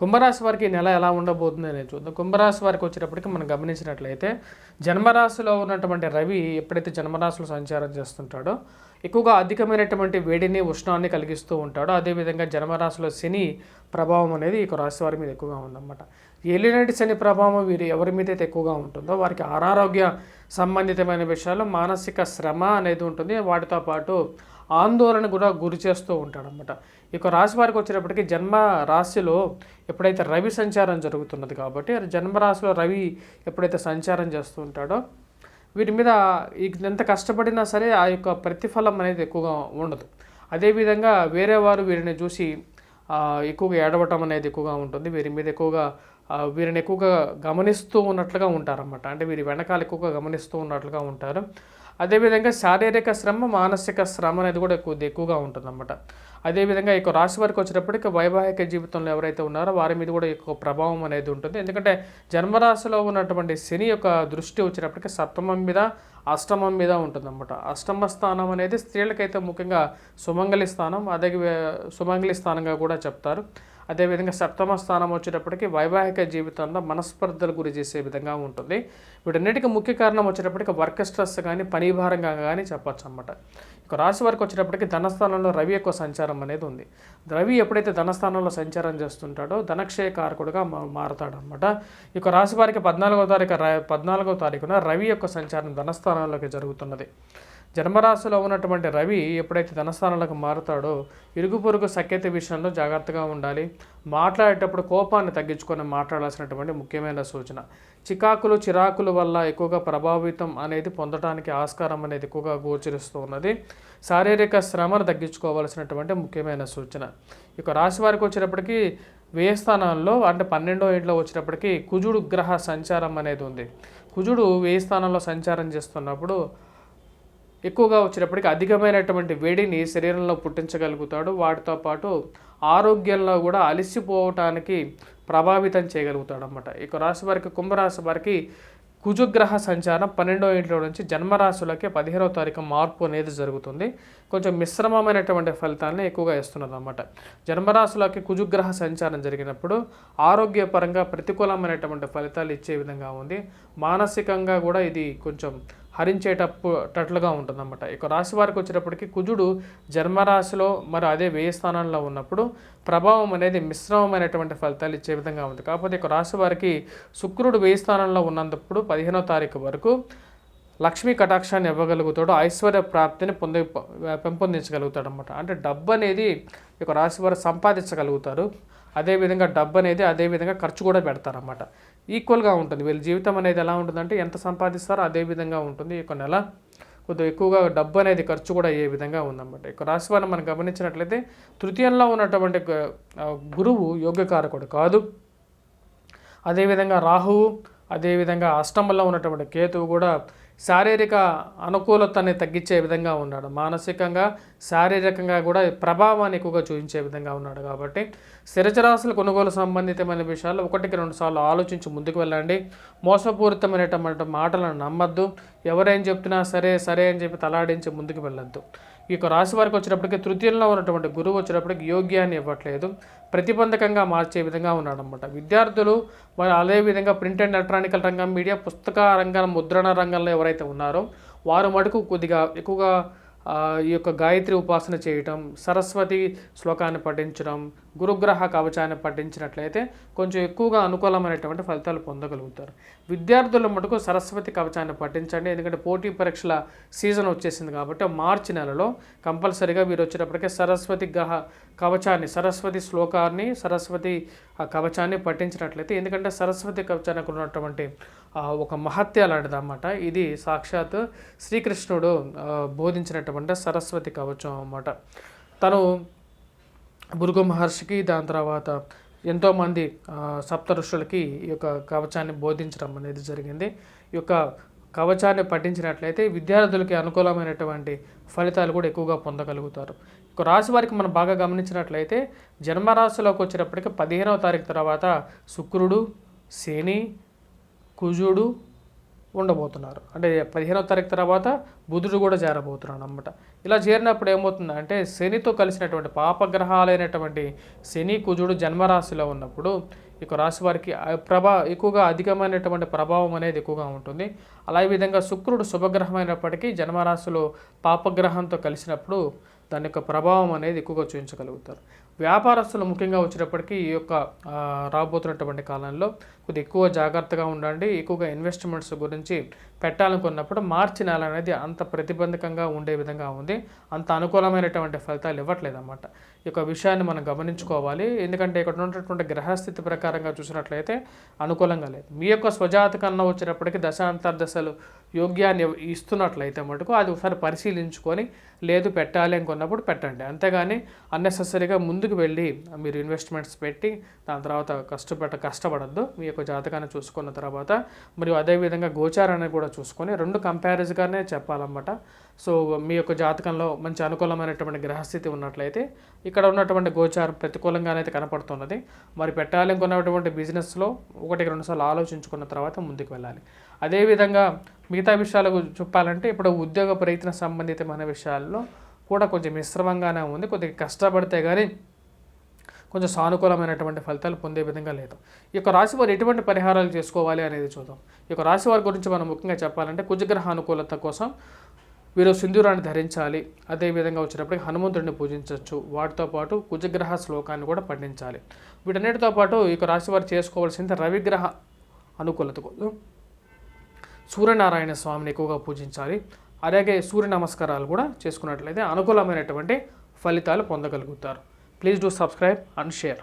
కుంభరాశి వారికి ఈ నెల ఎలా ఉండబోతుంది అనేది చూద్దాం. కుంభరాశి వారికి వచ్చేటప్పటికి మనం గమనించినట్లయితే జన్మరాశిలో ఉన్నటువంటి రవి ఎప్పుడైతే జన్మరాశిలో సంచారం చేస్తుంటాడో ఎక్కువగా అధికమైనటువంటి వేడిని ఉష్ణాన్ని కలిగిస్తూ ఉంటాడో, అదేవిధంగా జన్మరాశిలో శని ప్రభావం అనేది ఈ రాశి వారి మీద ఎక్కువగా ఉందన్నమాట. ఏలినాటి శని ప్రభావం వీరు ఎవరి మీద అయితే ఎక్కువగా ఉంటుందో వారికి అనారోగ్య సంబంధితమైన విషయాల్లో మానసిక శ్రమ అనేది ఉంటుంది. వాటితో పాటు ఆందోళన కూడా గురి చేస్తూ ఉంటాడనమాట. ఈ రాశి వారికి వచ్చేటప్పటికి జన్మ రాశిలో ఎప్పుడైతే రవి సంచారం జరుగుతున్నది కాబట్టి జన్మరాశిలో రవి ఎప్పుడైతే సంచారం చేస్తూ ఉంటాడో వీటి మీద ఎంత కష్టపడినా సరే ఆ యొక్క ప్రతిఫలం అనేది ఎక్కువగా ఉండదు. అదేవిధంగా వేరే వారు వీరిని చూసి ఎక్కువగా ఏడవటం అనేది ఎక్కువగా ఉంటుంది. వీరి మీద ఎక్కువగా వీరిని ఎక్కువగా గమనిస్తూ ఉన్నట్లుగా ఉంటారన్నమాట. అంటే వీరి వెనకాల ఎక్కువగా గమనిస్తూ ఉన్నట్లుగా ఉంటారు. అదేవిధంగా శారీరక శ్రమ, మానసిక శ్రమ అనేది కూడా ఎక్కువగా ఉంటుందన్నమాట. అదేవిధంగా ఈ రాశి వారికి వచ్చేటప్పటికి వైవాహిక జీవితంలో ఎవరైతే ఉన్నారో వారి మీద కూడా ఎక్కువ ప్రభావం అనేది ఉంటుంది. ఎందుకంటే జన్మరాశిలో ఉన్నటువంటి శని యొక్క దృష్టి వచ్చేటప్పటికి సప్తమం మీద, అష్టమం మీద ఉంటుందన్నమాట. అష్టమ స్థానం అనేది స్త్రీలకైతే ముఖ్యంగా సుమంగళి స్థానం, అదే సుమంగళి స్థానంగా కూడా చెప్తారు. అదేవిధంగా సప్తమ స్థానం వచ్చేటప్పటికి వైవాహిక జీవితంలో మనస్పర్ధలు గురి చేసే విధంగా ఉంటుంది. వీటన్నిటికీ ముఖ్య కారణం వచ్చేటప్పటికి వర్క్ స్ట్రెస్ కానీ పని భారంగా కానీ చెప్పచ్చు అన్నమాట. ఇక రాశి వారికి వచ్చేటప్పటికి ధనస్థానంలో రవి యొక్క సంచారం అనేది ఉంది. రవి ఎప్పుడైతే ధనస్థానంలో సంచారం చేస్తుంటాడో ధనక్షయ కారకుడుగా మారతాడు అనమాట. ఇక రాశి వారికి 14వ తారీఖున రవి యొక్క సంచారం ధనస్థానంలోకి జరుగుతున్నది. జన్మరాశిలో ఉన్నటువంటి రవి ఎప్పుడైతే ధనస్థానాలకు మారుతాడో ఇరుగు పొరుగు సఖ్యత విషయంలో జాగ్రత్తగా ఉండాలి. మాట్లాడేటప్పుడు కోపాన్ని తగ్గించుకొని మాట్లాడాల్సినటువంటి ముఖ్యమైన సూచన. చిరాకుల వల్ల ఎక్కువగా ప్రభావితం అనేది పొందడానికి ఆస్కారం అనేది ఎక్కువగా గోచరిస్తూ ఉన్నది. శారీరక శ్రమను తగ్గించుకోవాల్సినటువంటి ముఖ్యమైన సూచన. ఇక రాశి వారికి వచ్చేటప్పటికి వ్యయ స్థానాల్లో అంటే 12వ ఇంట్లో వచ్చేటప్పటికి కుజుడు గ్రహ సంచారం అనేది ఉంది. కుజుడు వ్యయ స్థానంలో సంచారం చేస్తున్నప్పుడు ఎక్కువగా వచ్చేటప్పటికి అధికమైనటువంటి వేడిని శరీరంలో పుట్టించగలుగుతాడు. వాటితో పాటు ఆరోగ్యంలో కూడా అలసిపోవటానికి ప్రభావితం చేయగలుగుతాడు అన్నమాట. ఇక రాశి వారికి కుంభరాశి వారికి కుజుగ్రహ సంచారం 12వ ఇంట్లో నుంచి జన్మరాశులకి 15వ తారీఖు మార్పు అనేది జరుగుతుంది. కొంచెం మిశ్రమమైనటువంటి ఫలితాలను ఎక్కువగా ఇస్తున్నది అన్నమాట. జన్మరాశులకి కుజుగ్రహ సంచారం జరిగినప్పుడు ఆరోగ్యపరంగా ప్రతికూలమైనటువంటి ఫలితాలు ఇచ్చే విధంగా ఉంది. మానసికంగా కూడా ఇది కొంచెం హరించేటట్టుగా ఉంటుందన్నమాట. ఇక రాశి వారికి వచ్చేటప్పటికి కుజుడు జన్మరాశిలో మరి అదే వ్యయ స్థానంలో ఉన్నప్పుడు ప్రభావం అనేది మిశ్రమమైనటువంటి ఫలితాలు ఇచ్చే విధంగా ఉంది. కాకపోతే ఇక రాశి వారికి శుక్రుడు వ్యయ స్థానంలో ఉన్నప్పుడు 15వ తారీఖు వరకు లక్ష్మీ కటాక్షాన్ని ఇవ్వగలుగుతాడు. ఐశ్వర్య ప్రాప్తిని పెంపొందించగలుగుతాడు అనమాట. అంటే డబ్బు అనేది ఇక రాశి వారు సంపాదించగలుగుతారు. అదేవిధంగా డబ్బు అనేది అదేవిధంగా ఖర్చు కూడా పెడతారన్నమాట. ఈక్వల్గా ఉంటుంది. వీళ్ళ జీవితం అనేది ఎలా ఉంటుందంటే ఎంత సంపాదిస్తారో అదే విధంగా ఉంటుంది. ఈ నెల కొద్దిగా ఎక్కువగా డబ్బు అనేది ఖర్చు కూడా అయ్యే విధంగా ఉందన్నమాట. ఇక రాశి వారిని మనం గమనించినట్లయితే తృతీయంలో ఉన్నటువంటి గురువు యోగ్యకారకుడు కాదు. అదేవిధంగా రాహువు, అదేవిధంగా అష్టమంలో ఉన్నటువంటి కేతువు కూడా శారీరక అనుకూలతని తగ్గించే విధంగా ఉన్నాడు. మానసికంగా శారీరకంగా కూడా ప్రభావాన్ని ఎక్కువగా చూపించే విధంగా ఉన్నాడు. కాబట్టి స్థిరచరాశుల కొనుగోలు సంబంధితమైన విషయాల్లో 1-2 సార్లు ఆలోచించి ముందుకు వెళ్ళండి. మోసపూరితమైనటువంటి మాటలను నమ్మద్దు. ఎవరేం చెప్తున్నా సరే అని చెప్పి తలాడించి ముందుకు వెళ్ళొద్దు. ఈ రాశి వారికి వచ్చేటప్పటికి తృతీయంలో ఉన్నటువంటి గురువు వచ్చేటప్పటికి యోగ్యాన్ని ఇవ్వట్లేదు, ప్రతిబంధకంగా మార్చే విధంగా ఉన్నాడనమాట. విద్యార్థులు మరి అదేవిధంగా ప్రింట్ అండ్ ఎలక్ట్రానికల్ రంగం, మీడియా, పుస్తక రంగం, ముద్రణ రంగంలో ఎవరైతే ఉన్నారో వారు మటుకు కొద్దిగా ఎక్కువగా ఈ యొక్క గాయత్రి ఉపాసన చేయటం, సరస్వతి శ్లోకాన్ని పఠించడం, గురుగ్రహ కవచాన్ని పఠించినట్లయితే కొంచెం ఎక్కువగా అనుకూలమైనటువంటి ఫలితాలు పొందగలుగుతారు. విద్యార్థుల మటుకు సరస్వతి కవచాన్ని పఠించండి. ఎందుకంటే పోటీ పరీక్షల సీజన్ వచ్చేసింది కాబట్టి మార్చి నెలలో కంపల్సరీగా వీరు వచ్చేటప్పటికే సరస్వతి కవచాన్ని, సరస్వతి శ్లోకాన్ని, సరస్వతి కవచాన్ని పఠించినట్లయితే, ఎందుకంటే సరస్వతి కవచానికి ఉన్నటువంటి ఒక మహత్య లాంటిదన్నమాట. ఇది సాక్షాత్ శ్రీకృష్ణుడు బోధించినటువంటి సరస్వతి కవచం అన్నమాట. తను భృగు మహర్షికి, దాని తర్వాత ఎంతోమంది సప్త ఋషులకి ఈ యొక్క కవచాన్ని బోధించడం అనేది జరిగింది. ఈ యొక్క కవచాన్ని పఠించినట్లయితే విద్యార్థులకి అనుకూలమైనటువంటి ఫలితాలు కూడా ఎక్కువగా పొందగలుగుతారు. ఇక రాశి వారికి మనం బాగా గమనించినట్లయితే జన్మరాశిలోకి వచ్చేటప్పటికి 15వ తారీఖు తర్వాత శుక్రుడు, శని, కుజుడు, ఉండబోతున్నారు. అంటే 15వ తారీఖు తర్వాత బుధుడు కూడా చేరబోతున్నాడు అనమాట. ఇలా చేరినప్పుడు ఏమవుతుందంటే శనితో కలిసినటువంటి పాపగ్రహాలైనటువంటి శని కుజుడు జన్మరాశిలో ఉన్నప్పుడు ఇక రాశి వారికి ఎక్కువగా అధికమైనటువంటి ప్రభావం అనేది ఎక్కువగా ఉంటుంది. అలాగే విధంగా శుక్రుడు శుభగ్రహమైనప్పటికీ జన్మరాశిలో పాపగ్రహంతో కలిసినప్పుడు దాని యొక్క ప్రభావం అనేది ఎక్కువగా చూపించగలుగుతారు. వ్యాపారస్తులు ముఖ్యంగా వచ్చేటప్పటికీ ఈ యొక్క రాబోతున్నటువంటి కాలంలో కొద్దిగా ఎక్కువ జాగ్రత్తగా ఉండండి. ఎక్కువగా ఇన్వెస్ట్మెంట్స్ గురించి పెట్టాలనుకున్నప్పుడు మార్చి నెల అనేది అంత ప్రతిబంధకంగా ఉండే విధంగా ఉంది. అంత అనుకూలమైనటువంటి ఫలితాలు ఇవ్వట్లేదు అన్నమాట. ఈ యొక్క విషయాన్ని మనం గమనించుకోవాలి. ఎందుకంటే ఇక్కడ ఉన్నటువంటి గ్రహస్థితి ప్రకారంగా చూసినట్లయితే అనుకూలంగా లేదు. మీ యొక్క స్వజాతకంలో వచ్చేటప్పటికి దశాంతర్దశలు యోగ్యాన్ని ఇస్తున్నట్లయితే మటుకు అది ఒకసారి పరిశీలించుకొని లేదు పెట్టాలి అనుకున్నప్పుడు పెట్టండి. అంతేగాని అన్నెసెసరీగా ముందుకు వెళ్ళి మీరు ఇన్వెస్ట్మెంట్స్ పెట్టి దాని తర్వాత కష్టపడద్దు. మీ యొక్క జాతకాన్ని చూసుకున్న తర్వాత మరియు అదేవిధంగా గోచారాన్ని కూడా చూసుకొని రెండు కంపారిజన్గానే చెప్పాలన్నమాట. సో మీ యొక్క జాతకంలో మంచి అనుకూలమైనటువంటి గ్రహస్థితి ఉన్నట్లయితే ఇక్కడ ఉన్నటువంటి గోచారం ప్రతికూలంగానైతే కనపడుతున్నది. మరి పెట్టాలనుకున్నటువంటి బిజినెస్లో 1-2 సార్లు ఆలోచించుకున్న తర్వాత ముందుకు వెళ్ళాలి. అదేవిధంగా మిగతా విషయాలు చెప్పాలంటే ఇప్పుడు ఉద్యోగ ప్రయత్న సంబంధితమైన విషయాల్లో కూడా కొంచెం మిశ్రమంగానే ఉంది. కొద్దిగా కష్టపడితే కానీ కొంచెం సానుకూలమైనటువంటి ఫలితాలు పొందే విధంగా లేదు. ఈ యొక్క రాశి వారు ఎటువంటి పరిహారాలు చేసుకోవాలి అనేది చూద్దాం. ఈ యొక్క రాశి వారి గురించి మనం ముఖ్యంగా చెప్పాలంటే కుజగ్రహ అనుకూలత కోసం వీరు సింధూరాన్ని ధరించాలి. అదేవిధంగా వచ్చేటప్పటికి హనుమంతుడిని పూజించవచ్చు. వాటితో పాటు కుజగ్రహ శ్లోకాన్ని కూడా పఠించాలి. వీటన్నిటితో పాటు ఈ యొక్క రాశి వారు చేసుకోవాల్సింది రవిగ్రహ అనుకూలత కోసం సూర్యనారాయణ స్వామిని ఎక్కువగా పూజించాలి. అలాగే సూర్య నమస్కారాలు కూడా చేసుకున్నట్లయితే అనుకూలమైనటువంటి ఫలితాలు పొందగలుగుతారు. Please do subscribe and share.